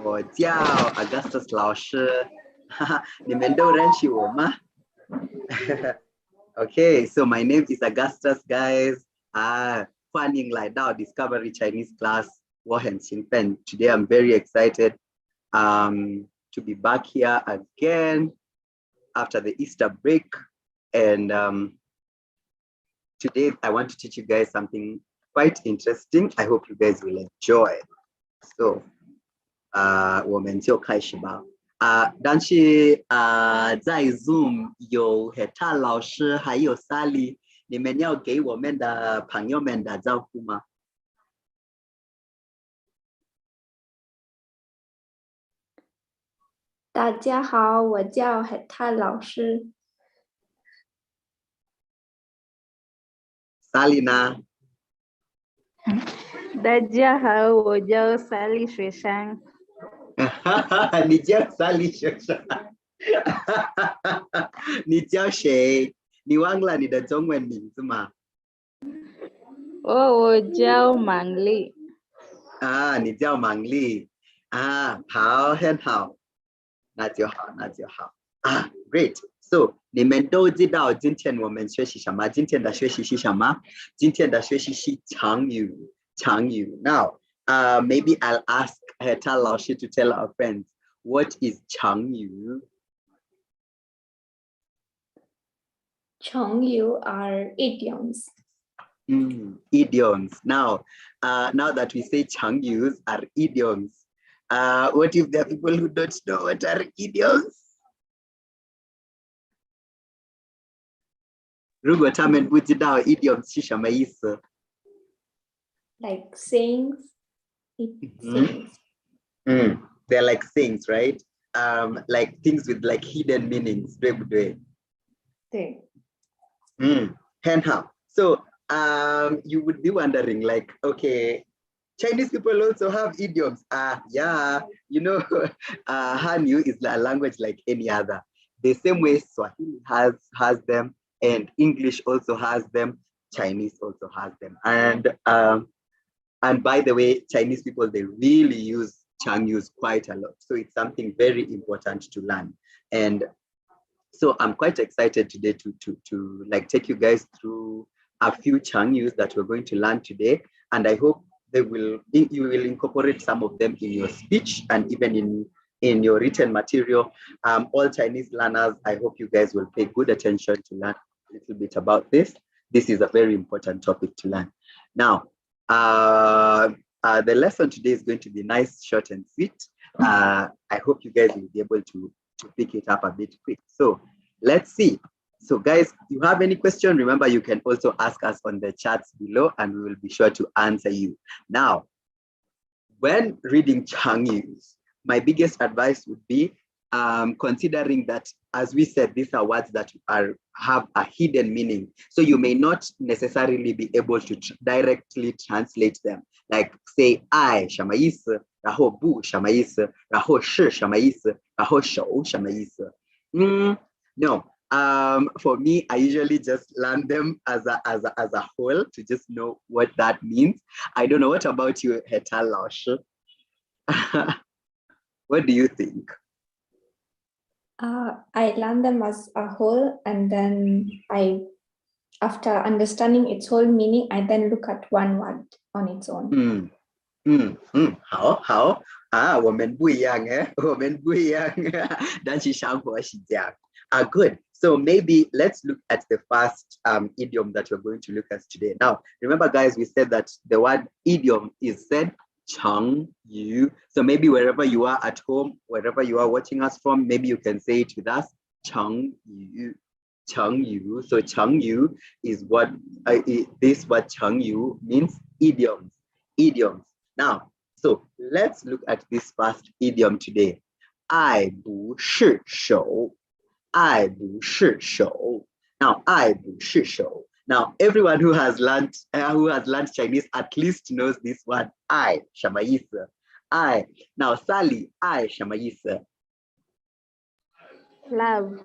我叫 Augustus 老师，你们都认识我吗？Okay, so my name is Augustus, guys. 欢迎来到 Discovery Chinese class. 我很兴奋. Today I'm very excited to be back here again after the Easter break. And today I want to teach you guys something quite interesting. I hope you guys will enjoy. So, 我们就开始吧。但是在 Zoom 有 Heta 老师还有 Sally， 你们要给我们的朋友们打招呼吗？大家好，我叫 Heta 老师。Sally 呢？大家好，我叫 Sally 学生。你叫 Sally 学生？你叫谁？你忘了你的中文名字吗？我叫芒丽。你叫芒丽。好，很好。那就好。Great. So 你们都知道今天我们学习什么？今天的学习是什么？今天的学习是成语。Now, maybe I'll ask Heta 老师 to tell our friends what is 成语。成语 are idioms. Idioms. Now that we say 成语 are idioms, what if there are people who don't know what are idioms? 如果他们不知道 idioms 是什么意思 Like sayings. They're like things, right? Like things with like hidden meanings, 对不对？对。So you would be wondering, like, okay, Chinese people also have idioms. Yeah, you know, Hanyu is a language like any other. The same way Swahili has them, and English also has them. Chinese also has them. And by the way, Chinese people, they really use Chéngyǔs quite a lot. So it's something very important to learn. And so I'm quite excited today to like take you guys through a few Chéngyǔs that we're going to learn today. And I hope you will incorporate some of them in your speech and even in your written material. All Chinese learners, I hope you guys will pay good attention to learn a little bit about this. This is a very important topic to learn. Now, the lesson today is going to be nice, short and sweet. I hope you guys will be able to pick it up a bit quick. So let's see. So guys, if you have any question, remember you can also ask us on the chats below and we will be sure to answer you. Now, when reading Chéngyǔs, my biggest advice would be considering that, as we said, these are words that have a hidden meaning. So you may not necessarily be able to directly translate them. Like say, I, 什么意思? 然后不什么意思? 然后是什么意思? 然后手什么意思? No. For me, I usually just learn them as a whole to just know what that means. I don't know. What about you, Heta 老师? What do you think? I learn them as a whole, and then after understanding its whole meaning, I then look at one word on its own. 好，我们不一样我们不一样但是生活是这样good. So maybe let's look at the first idiom that we're going to look at today. Now, remember guys, we said that the word idiom is said 成语. So maybe wherever you are at home, wherever you are watching us from, maybe you can say it with us, 成语. So 成语 is what this word 成语 means idioms. Now, so let's look at this first idiom today. 爱不释手. 爱不释手. Now, 爱不释手. Now, everyone who has learned Chinese at least knows this word. 爱什么意思? 爱. Now, Sally, 爱什么意思? Love.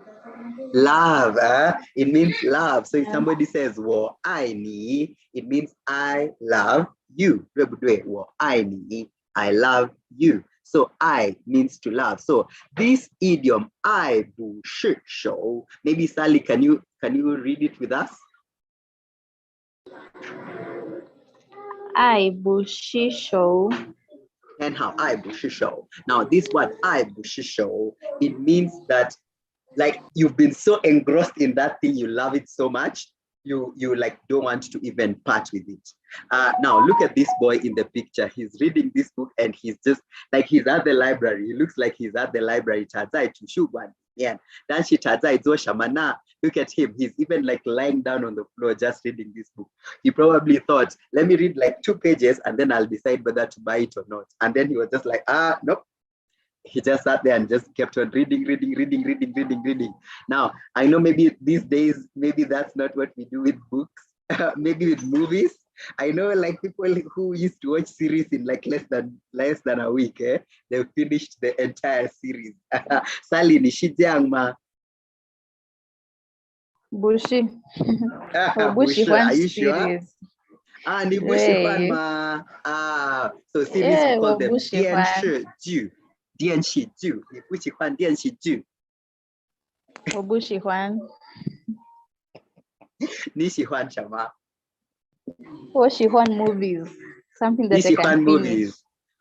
It means love. So if somebody says 我爱你, it means I love you. 对不对？我爱你, I love you. So 爱 means to love. So this idiom 爱不释手. Maybe Sally, can you read it with us? 爱不释手 And how 爱不释手. Now this word 爱不释手, it means that like you've been so engrossed in that thing, you love it so much, you like don't want to even part with it. Now look at this boy in the picture. He's reading this book and he's just like he's at the library. He looks like he's at the library. Yeah, look at him. He's even like lying down on the floor just reading this book. He probably thought, let me read like 2 pages and then I'll decide whether to buy it or not. And then he was just like, nope. He just sat there and just kept on reading. Now, I know maybe these days, maybe that's not what we do with books, maybe with movies. I know like people who used to watch series in like less than a week, they finished the entire series. Sally, ni shijiang ma? 不是，我不喜 Bushu, 欢 are you sure? series。 Ni bushi huan 对， ma. So series we call 我 them 不喜欢，电视剧，你不喜欢电视剧？我不喜欢，你喜欢什么？我喜欢 movies，something 你 that I 喜欢 can finish。 movies?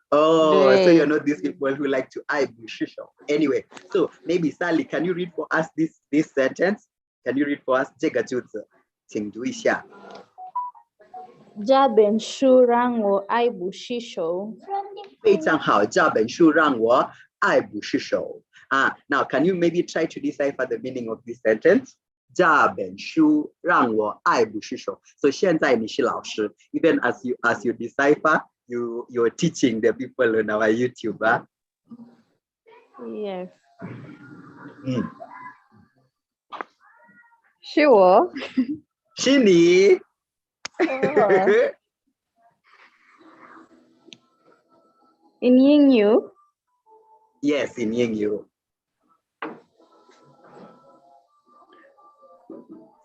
Oh, so 对， you're not these people who like to 爱不释手. Anyway, so maybe Sally, can you read for us this sentence? Can you read for us 这个句子？请读一下。这本书让我爱不释手。非常好，这本书让我爱不释手。Now can you maybe try to decipher the meaning of this sentence? 这本书让我爱不释手。So 现在你是老师 even as you decipher, you're teaching the people on our YouTube. Yes， 是是我。你。In 英语 Yes, in 英语。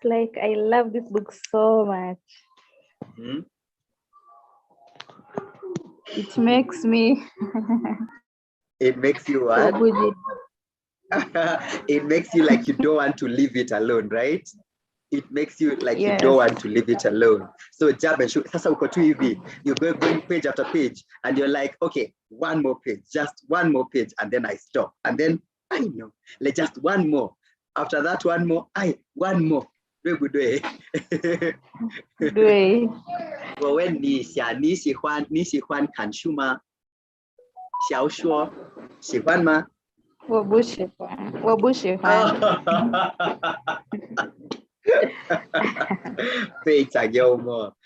like I love this book so much. It makes me It makes you what? It makes you like you don't want to leave it alone, right? It makes you like you don't want to leave it alone. So sasa uko tu hivi, you go going page after page and you're like, okay, one more page, just one more page, and then I stop. And then I know, like just one more. After that, one more, one more. 对不对？对。我问你一下，你喜欢看书吗？小说喜欢吗？我不喜欢，我不喜欢。非常幽默。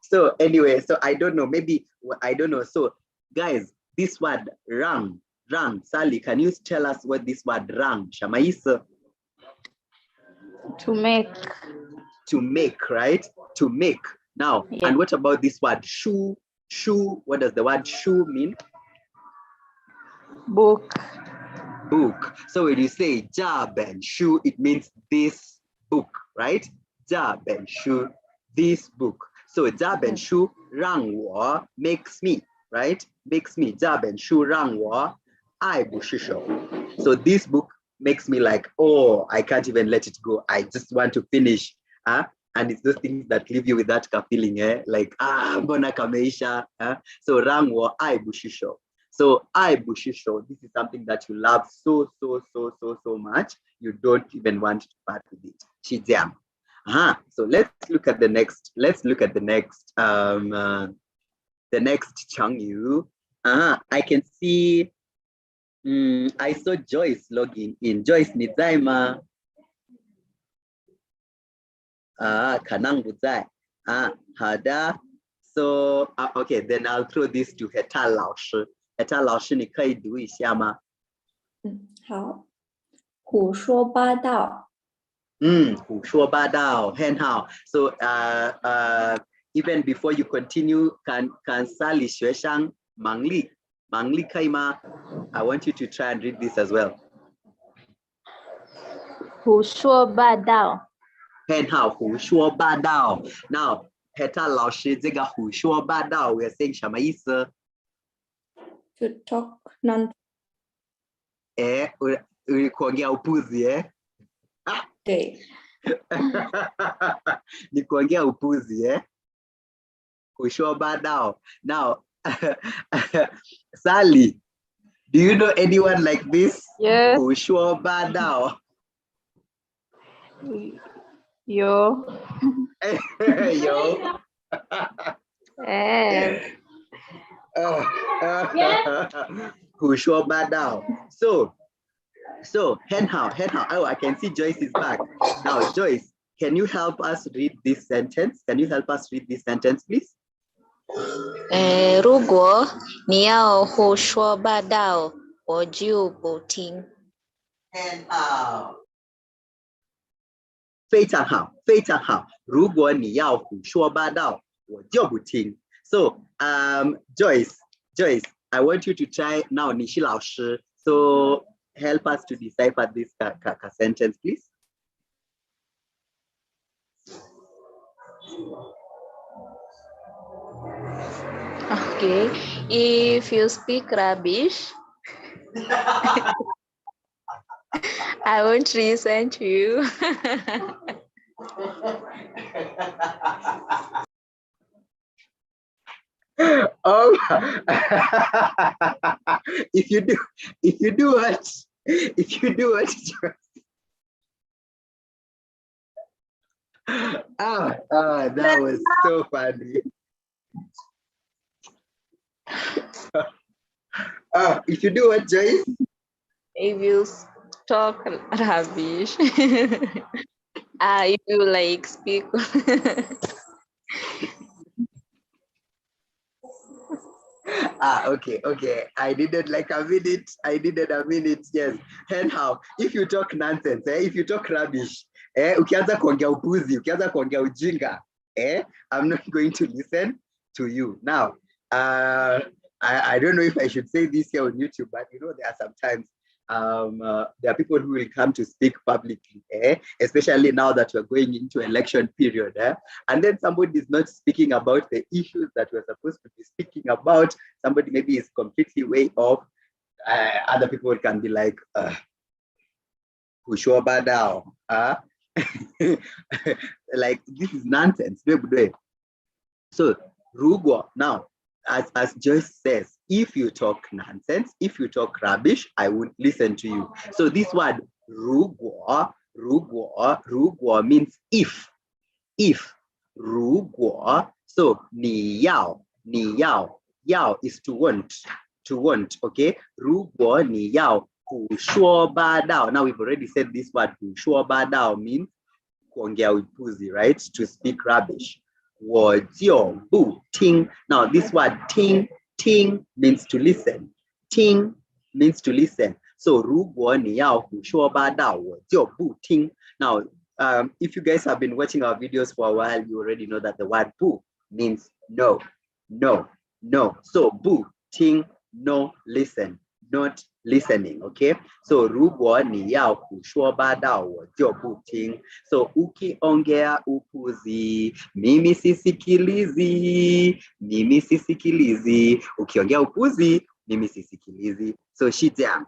So anyway, so I don't know, maybe I don't know. So guys, this word rang, Sally, can you tell us what this word rang? Shamaisa? To make. To make, right? To make. Now, and what about this word shū? Shū, what does the word shū mean? Book. Book. So when you say 这本书, it means this book, right? 这本书, this book. So 这本书让我 makes me, right? Makes me. 这本书让我爱不释手. So this book makes me like, oh, I can't even let it go. I just want to finish. And it's those things that leave you with that feeling, like, mbona kameisha. So rang wo ai bushisho. So ai bushisho, this is something that you love so much. You don't even want to part with it. Shijiang. So let's look at the next. The next chéngyǔ. I can see. I saw Joyce logging in. Joyce Nizaima. Kanang Buzai. Hada. So okay, then I'll throw this to Heta Laoshi. Heta Laoshi, 你可以读一下吗？好，胡说八道。胡说八道，很好。So even before you continue, can Sally 学上盲力可以吗？ I want you to try and read this as well. 胡说八道。很好，胡说八道。Now, Heta 老师这个胡说八道 we're saying 什么意思？ To talk nonsense. Kuongea upuzi Okay. Ni kuongea upuzi shǒu badao. Now, Sally, do you know anyone like this? Yes. Shǒu badao. Yo. Yo. Shǒu badao. So hen hao. Oh, I can see Joyce is back. Now, Joyce, can you help us read this sentence? Can you help us read this sentence, please? 如果你要胡说八道，我就不听。很好，非常好，非常好。如果你要胡说八道，我就不听。So, Joyce, I want you to try now. 你是老师 so help us to decipher this sentence, please. Okay, if you speak rubbish, I won't listen to you. Oh, if you do what? That was so funny. If you do what, Joyce? If you talk rubbish, if you like speak. Okay. I needed a minute. Yes. And how? If you talk nonsense, if you talk rubbish, ukianza kuongea upuzi, ukianza kuongea ujinga, I'm not going to listen to you. Now, I don't know if I should say this here on YouTube, but you know, there are sometimes there are people who will come to speak publicly, especially now that we're going into election period, and then somebody is not speaking about the issues that we're supposed to be speaking about. Somebody maybe is completely way off. Other people can be like, shǒu badao, like this is nonsense. So, ruguo, now, as Joyce says, if you talk nonsense, if you talk rubbish, I won't listen to you. So this word ruguo means if. Ruguo, so ni yao, yao is to want, okay? Ruguo ni yao shǒu badao. Now we've already said this word shǒu badao means kuongea upuzi, right? To speak rubbish. 我就不听. Now this word ting means to listen. Ting means to listen. So 如果你要胡说八道，我就不听. Now, if you guys have been watching our videos for a while, you already know that the word 不 means no. So 不听, no listen, not listening, okay? So 如果你要胡说八道，我就不听. So ukiongea upuzi, mimi sisikilizi. Ukiongea upuzi, mimi sisikilizi. So shijia.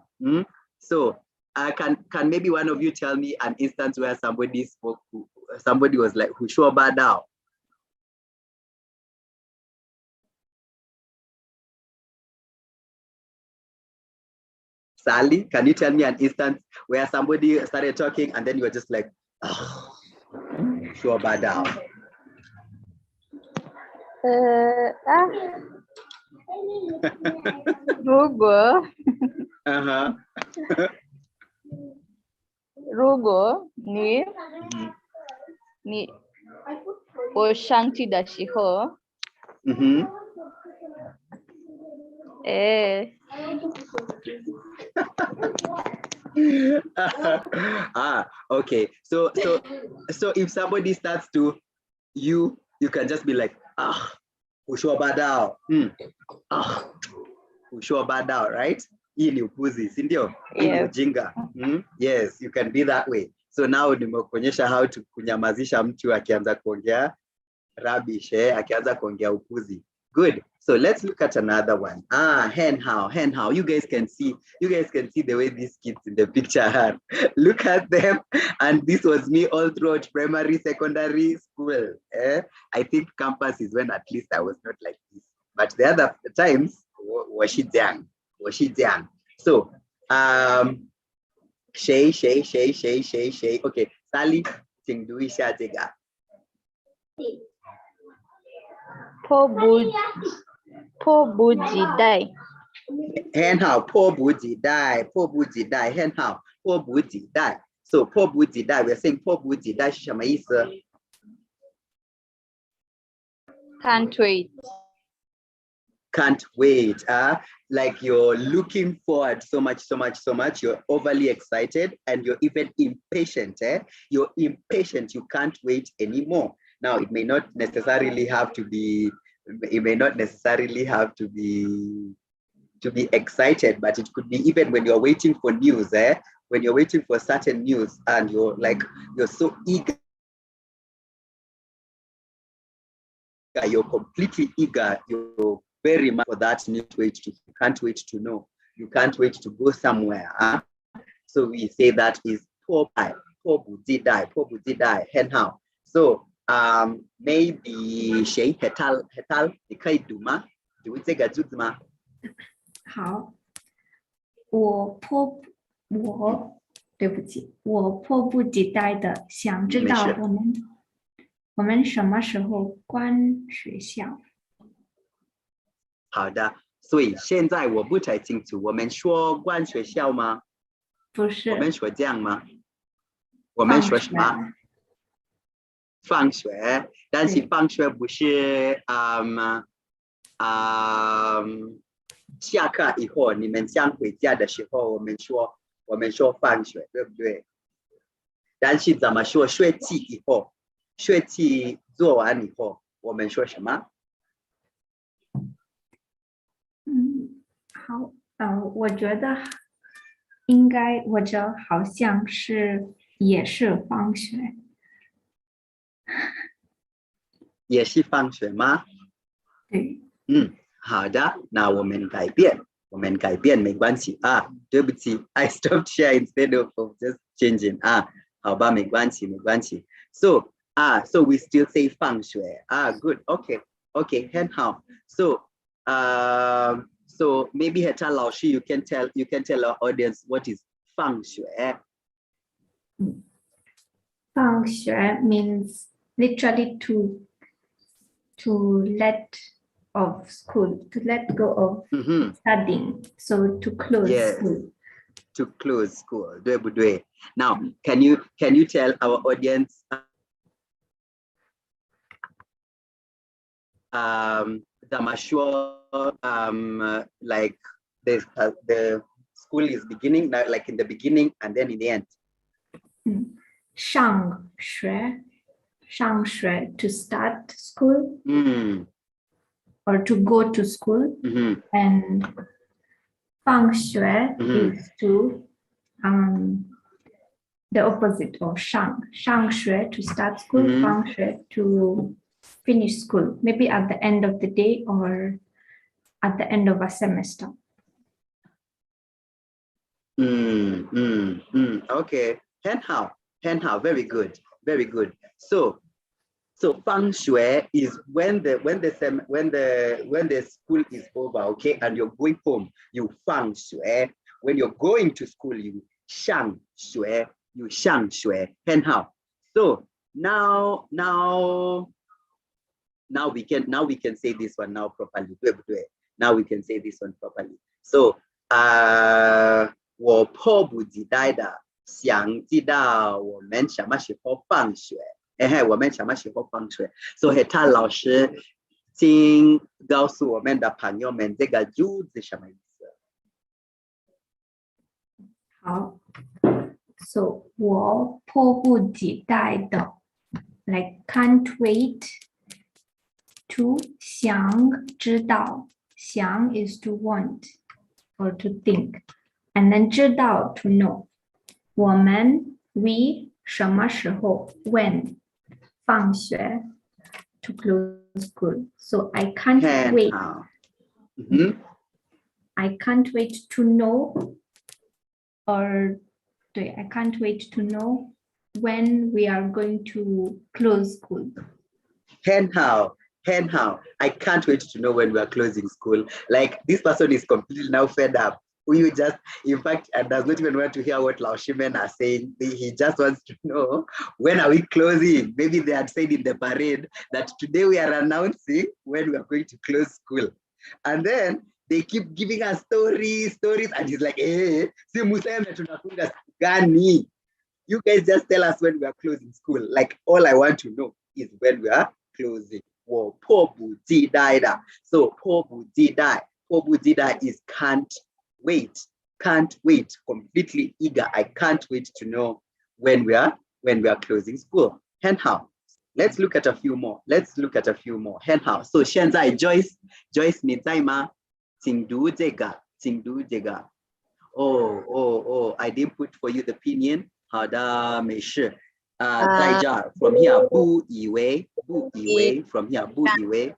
So can maybe one of you tell me an instance where somebody was like shǒu badao? Sally, can you tell me an instance where somebody started talking and then you were just like, shǒu badao? Rugo. Rugo ni oshanti da shiho. Okay. So if somebody starts to you can just be like, shǒu badao. Shǒu badao, right? Hii ni upuzi, si ndio? Hii ni ujinga. Yes, you can be that way. So now nimekuonyesha how to kunyamazisha mtu akianza kuongea rubbish, akianza kuongea upuzi. Good. So let's look at another one. Hen how. You guys can see the way these kids in the picture are. Look at them. And this was me all throughout primary, secondary school. I think campus is when at least I was not like this. But the other times, was she jiàn. So谁. Okay, Sally, 请读一下这个。迫不及待。很好，迫不及待，很好，迫不及待。So 迫不及待 we're saying 迫不及待是什么意思？ Can't wait. Can't wait. Like you're looking forward so much. You're overly excited and you're even impatient. You're impatient. You can't wait anymore. Now, it may not necessarily have to be excited, but it could be even when you're waiting for news. When you're waiting for certain news and you're so eager. You're completely eager. You're very much for that news. You can't wait to know. You can't wait to go somewhere. So we say that is 迫不及待, hen how. So maybe 谁 hetal 你可以读吗？读这个句子吗？好，对不起，我迫不及待的想知道我们什么时候关学校。好的，所以现在我不太清楚，我们说关学校吗？不是，我们说这样吗？我们说什么？放学，但是放学不是下课以后你们想回家的时候，我们说放学，对不对？但是怎么说学期以后，学期做完以后，我们说什么？好，我觉得应该或者好像也是放学。也是放学吗？对。好的，那我们改变没关系啊。对不起 ，I stopped share instead of just changing 好吧，没关系。So we still say 放学good okay 很好。So maybe Heta 老师 you can tell our audience what is 放学。放学 means literally to let of school, to let go of studying, so to close school. To close school, 对不对？ Now, can you tell our audience怎么说like the school is beginning, like in the beginning and then in the end? 上学 to start school. Or to go to school, and 放学 is to the opposite of 上学 to start school, 放学 to finish school, maybe at the end of the day or at the end of a semester. Okay, 很好，very good. So 放学 is when the school is over, okay, and you're going home, you 放学. When you're going to school, you 上学.很好. So now we can say this one now properly. 对不对？ Now we can say this one properly. So 我迫不及待的想知道我们什么时候放学。我们什么时候放学？所以他老师请告诉我们的朋友们这个句子什么意思？好 ，So 我迫不及待的 ，like can't wait to 想知道，想 is to want or to think, and then 知道 to know。我们 we 什么时候 when 放学 to close school. So I can't wait Mhm. I can't wait to know, or I can't wait to know when we are going to close school. And how? I can't wait to know when we are closing school. Like this person is completely now fed up. We just, in fact, and does not even want to hear what Lao Shimen are saying. He just wants to know when are we closing. Maybe they had said in the parade that today we are announcing when we are going to close school. And then they keep giving us stories, and he's like, hey, si museme tunafunga siku gani? You guys just tell us when we are closing school. Like all I want to know is when we are closing. Whoa,迫不及待的. So 迫不及待is can't wait, completely eager. I can't wait to know when we are closing school. And how? Let's look at a few more. And how? So 现在 Joyce 你在吗？请读这个。Oh, I didn't put for you the pinyin. 好的，没事。在这儿 from here 不以为 from here 不以为。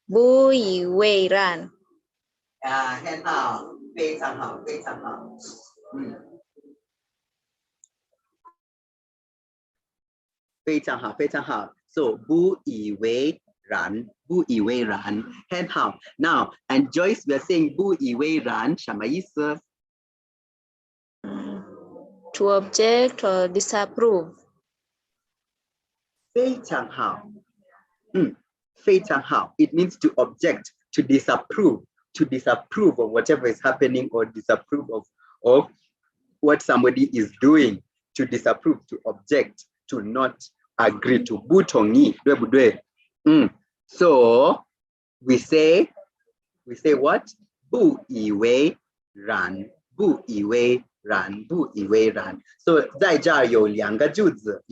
不以为然。很好，非常好。非常好。So 不以为然。很好。Now, and Joyce, we are saying 不以为然，什么意思？To object or disapprove. 非常好。非常好。It means to object, to disapprove of whatever is happening or disapprove of what somebody is doing. To disapprove, to object, to not agree, to 不同意，对不对？So we say what? 不以为然。So 在这儿有两个句子。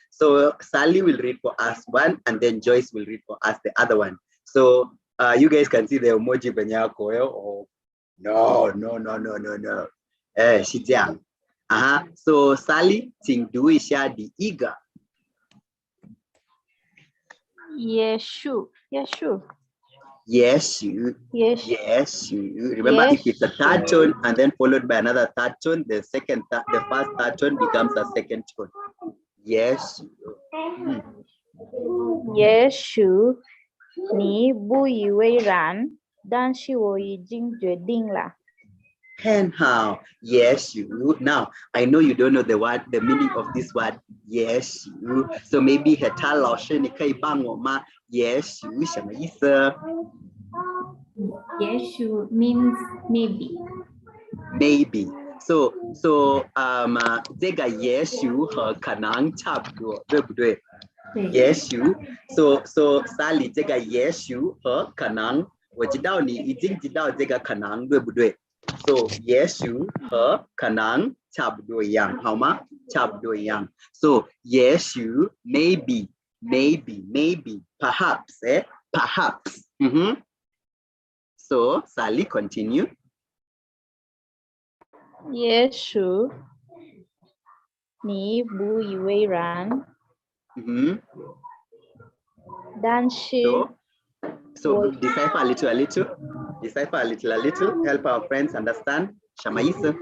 So Sally will read for us one, and then Joyce will read for us the other one. So you guys can see the emoji benyako. Oh, no. 是这样。So Sally, 请读一下第一个。Yeshū. Remember, if it's a third tone and then followed by another third tone, the first third tone becomes a second tone. Yeshū, 你不以为然，但是我已经决定了。And how? Now, I know you don't know the meaning of this word. So maybe 他老师你可以帮我吗？什么意思？Yeshū means maybe. So 这个Yeshū和可能差不多，对不对？Yeshū. So Sally 这个Yeshū和可能，我知道你已经知道这个可能，对不对？So 也许和可能差不多一样，好吗？差不多一样。So 也许 maybe, perhaps, perhaps. So Sally, continue. 也许你不以为然，但是 So decipher a little. Help our friends understand. Shamaisa.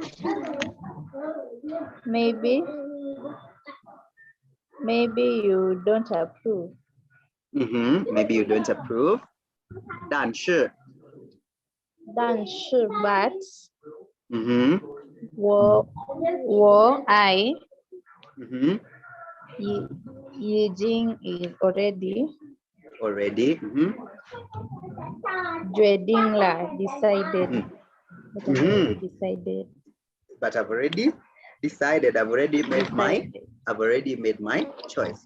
Maybe you don't approve. Maybe you don't approve. 但是 but 我爱已经 is already 决定了 decided. But I've already decided. I've already made my choice.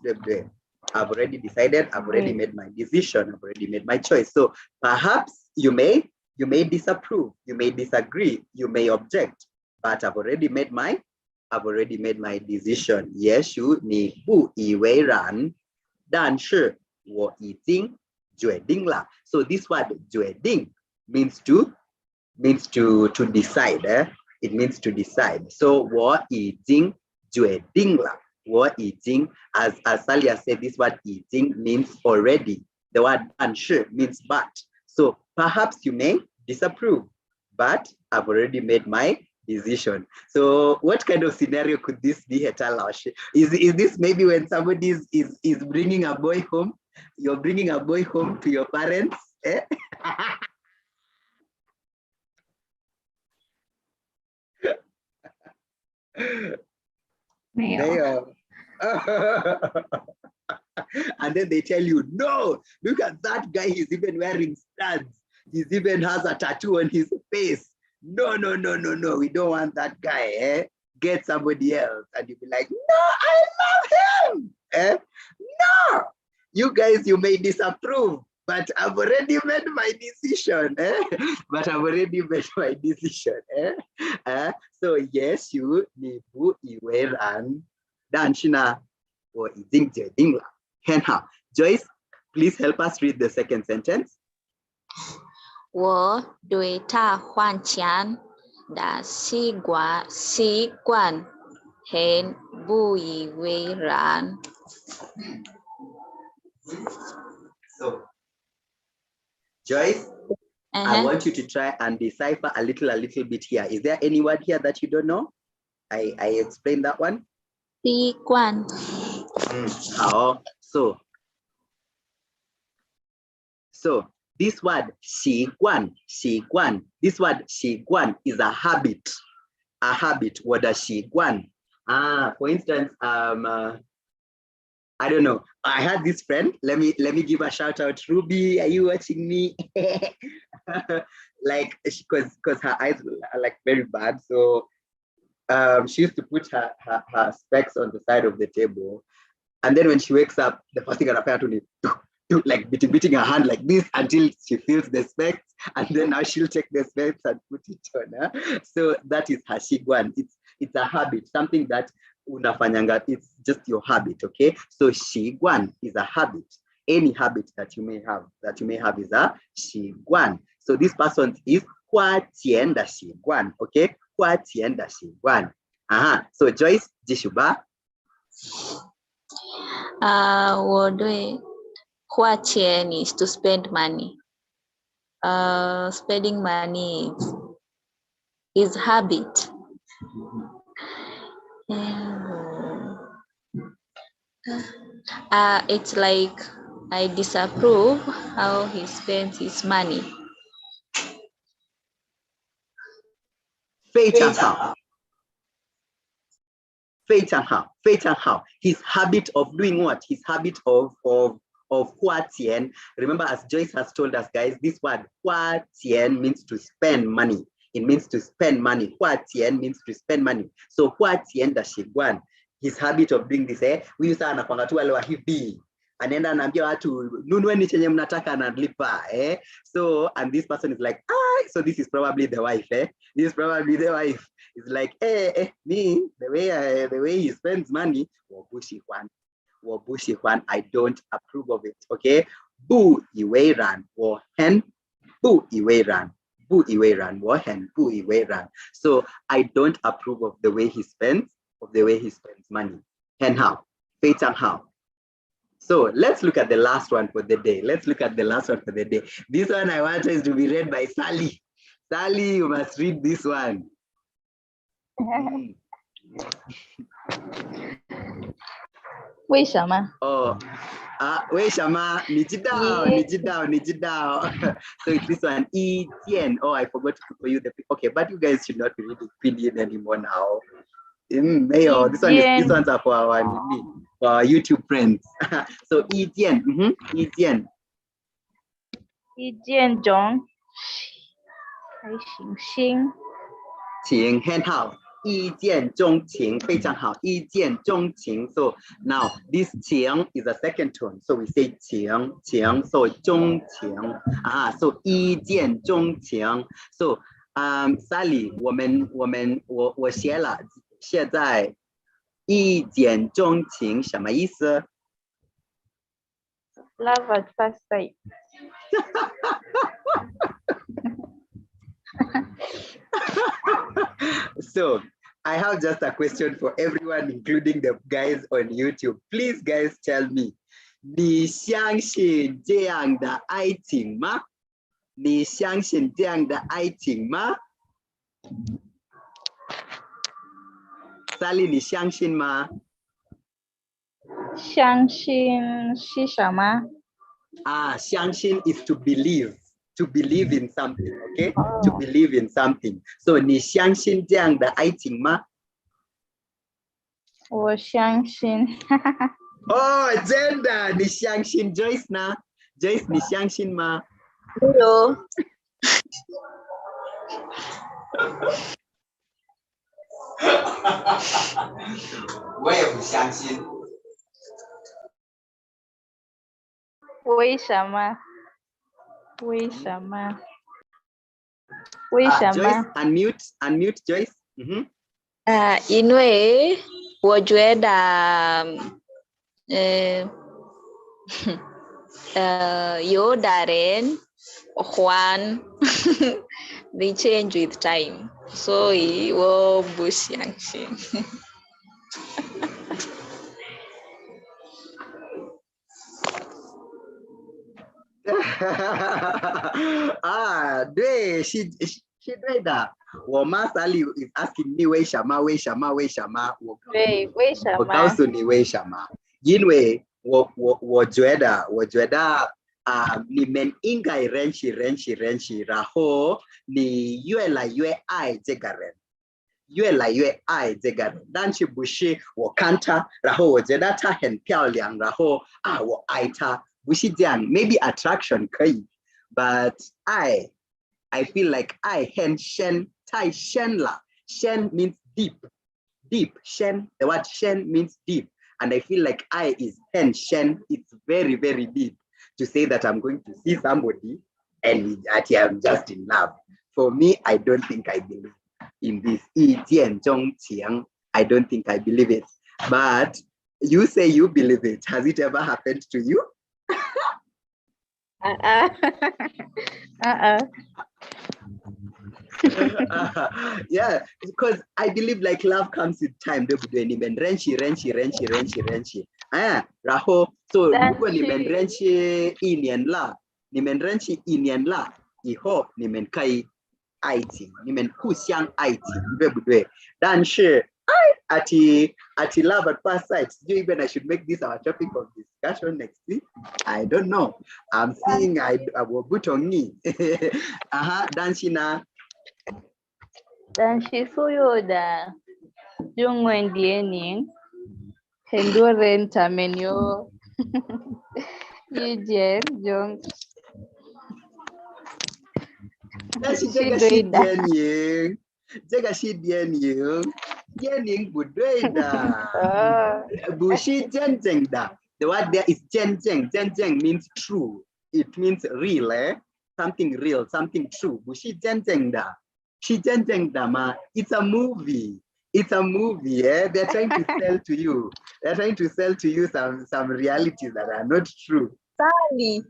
I've already decided. I've already made my decision. I've already made my choice. So perhaps you may disapprove. You may disagree. You may object. But I've already made my decision. 也许你不以为然，但是我已经决定了。So this word 决定 means to decide. It means to decide. So 我已经决定了。我已经 as Salia said, this word 已经 means already. The word 但是 means but. So perhaps you may disapprove, but I've already made my decision. So what kind of scenario could this be, Hetalash? Is this maybe when somebody is bringing a boy home? You're bringing a boy home to your parents? Eh? And then they tell you, no, look at that guy, he's even wearing studs. He even has a tattoo on his face. No, we don't want that guy. Eh? Get somebody else. And you'll be like, no, I love him. Eh? No, you guys, you may disapprove, but I've already made my decision. Eh? But I've already made my decision. Eh? So yes, you ni bu iwe ran dan shina or iding jeding la. Henha. Joyce, please help us read the second sentence. 我对他还钱的习惯很不以为然。 So, Joyce, I want you to try and decipher a little bit here. Is there any word here that you don't know? I explained that one. 习惯 So this word 习惯, this word 习惯 is a habit. What does 习惯? For instance, I don't know. I had this friend. Let me give a shout out. Ruby, are you watching me? Like, because her eyes are like very bad. So she used to put her specs on the side of the table. And then when she wakes up, the first thing that happened to like beating her hand like this until she feels the specs. And then now she'll take the specs and put it on. So that is her shiguan. It's a habit, something that unafanyanga, it's just your habit, okay? So shiguan is a habit. Any habit that you may have is a shiguan. So this person is 花钱的习惯, okay? 花钱的习惯. So Joyce, 继续吧. 我对花钱 is to spend money. Spending money is habit. It's like I disapprove how he spends his money. 非常好. 非常好, 非常好. His habit of doing what? His habit of 花钱. Remember, as Joyce has told us, guys, this word 花钱 means to spend money. It means to spend money. 花钱 means to spend money. So 花钱的习惯, his habit of doing this, huyu sana anakuanga tu wale wa hivi. Anaenda anaambia watu nunueni chenye mnataka analipa, So, and this person is like, so this is probably the wife, This is probably the wife. It's like, me, the way he spends money, wabushi Juan, I don't approve of it, okay? Bu iwe ran, wo hen, bu iwe ran, wo hen, bu iwe ran. So I don't approve of the way he spends money. Hen how? Feitang how? So let's look at the last one for the day. This one I want is to be read by Sally. Sally, you must read this one. 为什么？为什么？你知道。So it's this one, 一见. Oh, I forgot to put for you the. Okay, but you guys should not be reading Pinyin anymore now. This one's are for our YouTube friends. So 一见, 一见. 一见钟情，情很好。一见钟情，非常好。一见钟情. So now this 情 is a second tone. So we say 情. So 钟情. So 一见钟情. So Sally, 我写了，现在一见钟情什么意思？ Love at first sight. So I have just a question for everyone, including the guys on YouTube. Please, guys, tell me, 你相信这样的爱情吗？你相信这样的爱情吗 ？Sally， 你相信吗？相信是什么？相信 is to believe in something, okay? To Oh. believe in something. So 你相信这样的爱情吗？我相信。哦，真的，你相信 Joyce 呢 ？Joyce， 你相信吗？没有。我也不相信。为什么？为什么？为什么？ Joyce, unmute Joyce。因为我觉得有的人换they change with time，所以我不相信。对，是对的。我妈Sally is asking me 为什么？对，为什么？我告诉你为什么？因为我觉得你们应该认识，然后你越来越爱这个人。但是不是我看他，然后我觉得他很漂亮，然后我爱他，不是这样。Maybe attraction 可以 but I feel like 爱很深，太深了。深 means deep. Shen, the word shen means deep. And I feel like I is hen shen. It's very, very deep to say that I'm going to see somebody and that I'm just in love. For me, I don't think I believe in this 一见钟情. I don't think I believe it. But you say you believe it. Has it ever happened to you? Yeah, because I believe like love comes with time. Ni men renchi. 然后 so 如果你们认识一年了，以后你们可以爱情，你们互相爱情，对不对？但是at love at first sight, do you even I should make this our topic of discussion next week? I don't know. I'm seeing我不同意。但是呢？但是所有的中文电影，很多人他们有一见钟。但是这个是电影，电影不对的，不是真正的。The word there is 真正 means true. It means real, something real, something true. 不是真正的，是真正的吗？ It's a movie. They're trying to sell to you. They're trying to sell to you some realities that are not true. Sally.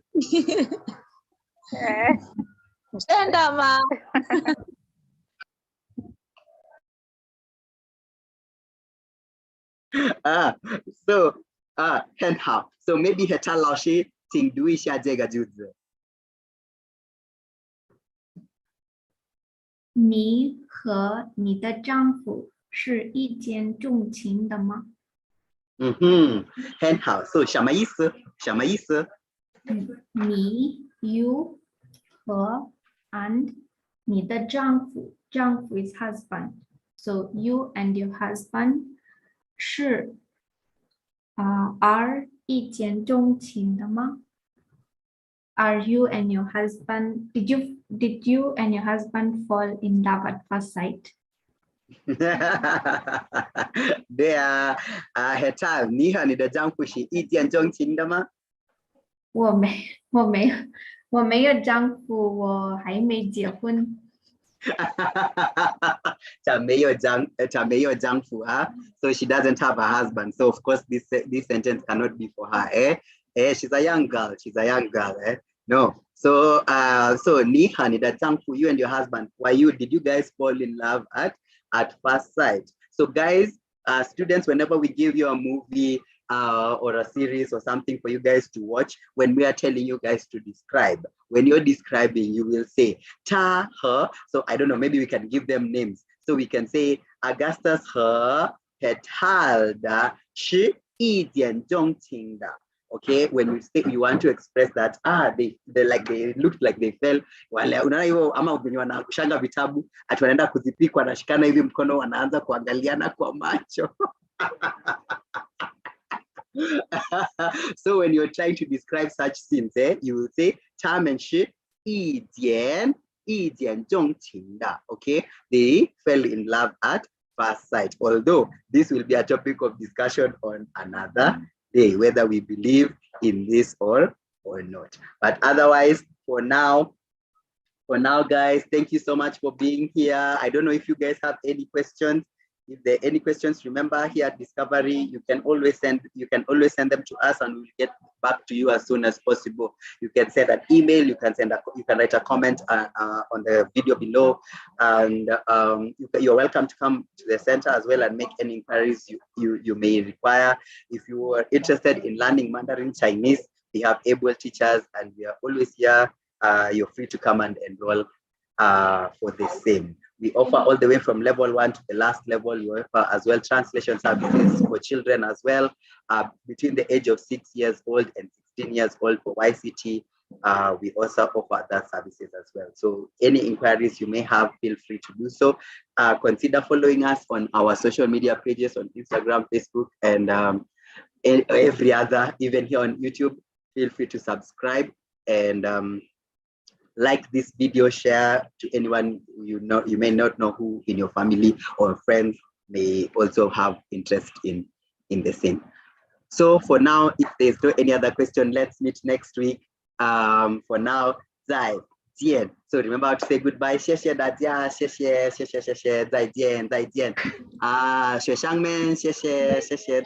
真的吗？很好。So maybe 和陈老师请读一下这个句子。你和你的丈夫是一见钟情的吗？很好。So 什么意思？你 you 和 and 你的丈夫 is husband. So you and your husband 是are 一见钟情的吗？ Are you and your husband did you and your husband fall in love at first sight? 对啊，Hetal，你和你的丈夫是一见钟情的吗？我没有丈夫，我还没结婚。她没有丈夫啊 so she doesn't have a husband. So of course this sentence cannot be for her. She's a young girl. No. So你和你的丈夫 you and your husband, did you guys fall in love at first sight? So guys, students, whenever we give you a movie, or a series or something for you guys to watch, when we are telling you guys to describe, when you're describing, you will say ta, her. So I don't know, maybe we can give them names. So we can say Augustus her petalda shi yi jiàn zhōng qíng da. Okay, when you say you want to express that they looked like they fell, wale unaona hivyo ama wenye wanashanga vitabu ati wanaenda kuzipika wanashikana hivi mkono wanaanza kuangaliana kwa macho. So when you're trying to describe such scenes, you will say 他们是一见钟情的. Okay, they fell in love at first sight. Although this will be a topic of discussion on another day, whether we believe in this or not. But otherwise, for now, guys, thank you so much for being here. I don't know if you guys have any questions. If there are any questions, remember here at Discovery, you can always send them to us, and we'll get back to you as soon as possible. You can send an email, you can write a comment on the video below, and you're welcome to come to the center as well and make any inquiries you may require. If you are interested in learning Mandarin Chinese, we have able teachers, and we are always here. You're free to come and enroll for the same. We offer all the way from level 1 to the last level. We offer as well translation services for children as well, between the age of 6 years old and 16 years old for YCT. We also offer that services as well. So any inquiries you may have, feel free to do so. Consider following us on our social media pages on Instagram, Facebook, and every other, even here on YouTube. Feel free to subscribe and like this video, share to anyone you may not know who in your family or friends may also have interest in the same. So for now, if there's no any other question, let's meet next week. For now, zai jiàn. So remember how to say goodbye. 谢谢大家，谢谢，再见。学生们，谢谢，再见。